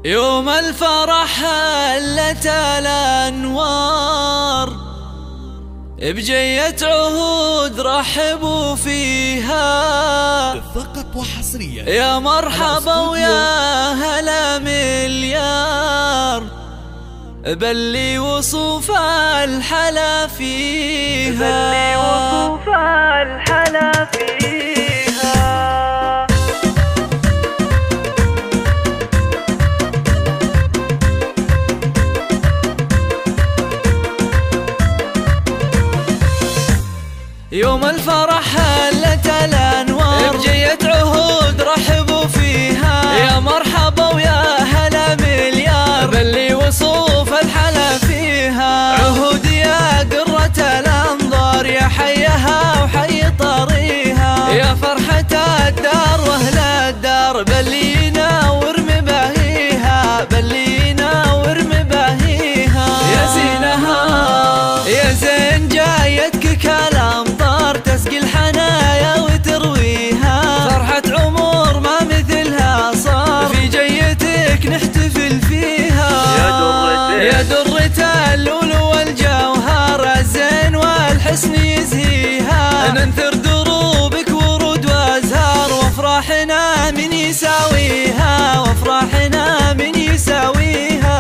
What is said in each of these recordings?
يوم الفرح هلت الأنوار، بجية عهود رحبوا فيها فقط وحصريا. يا مرحبا ويا هلا مليار، بلي وصوف الحلا فيها، بلي وصوف الحلا فيها. يوم الفرح هلت الأنوار، بجية عهود رحبوا فيها يا مرحبا ويا هلا مليار، بلي وصوف الحلا فيها. عهود يا قرة الأنظار، يا حيها وحي طريها، يا فرحة الدار واهل الدار، بلي ينور مباهيها، بلي ينور مباهيها. يا زينها يا زين جايتك كلام تسقي الحنايا وترويها، فرحة عمر ما مثلها صار، في جيتك نحتفل فيها. يا درة اللؤلؤ والجوهر، الزين والحسن يزهيها، ننثر دروبك ورود وازهار، وافراحنا من يساويها، وافراحنا من يساويها.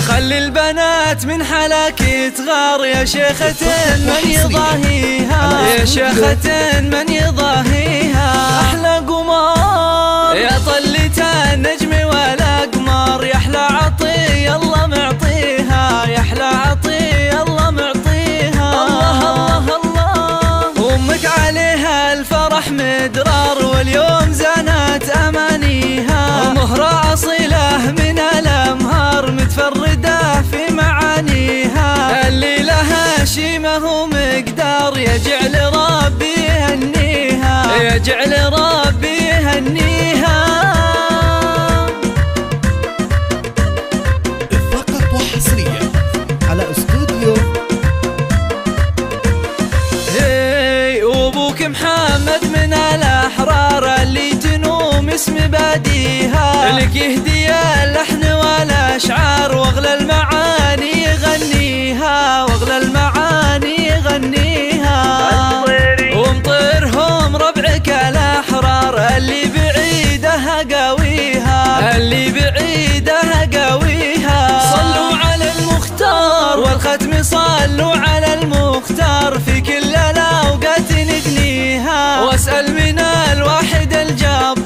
خلي البنات من حلاك تغار، يا شيخة من يضاهيها، يا شيخة من يضاهيها. أحلى قمر يا طلة النجم ولا قمر، يا أحلى عطية الله معطيها، يا أحلى عطية الله معطيها. الله الله الله، أمك عليها الفرح مدرار، واليوم زانت أمانيها، مهرة أصيلة من الأمهار، متفردة في معانيها، اللي لها شيمة ومقدار، يجعل ربي يهنيها، يجعل ربي يهنيها. فقط وحصريا على استوديو. هي وابوك محمد من الأحرار، اللي تنوم اسم باديها، لك يهدي اللحن والأشعار، واغلى المعاني يغنيها، واغلى المعاني يغنيها. ومطيرهم ربعك الأحرار، اللي بعيده قاويها، اللي بعيده قاويها. صلوا على المختار والختم، صلوا على المختار، في كل الأوقات ندنيها، واسأل من الواحد الجبار،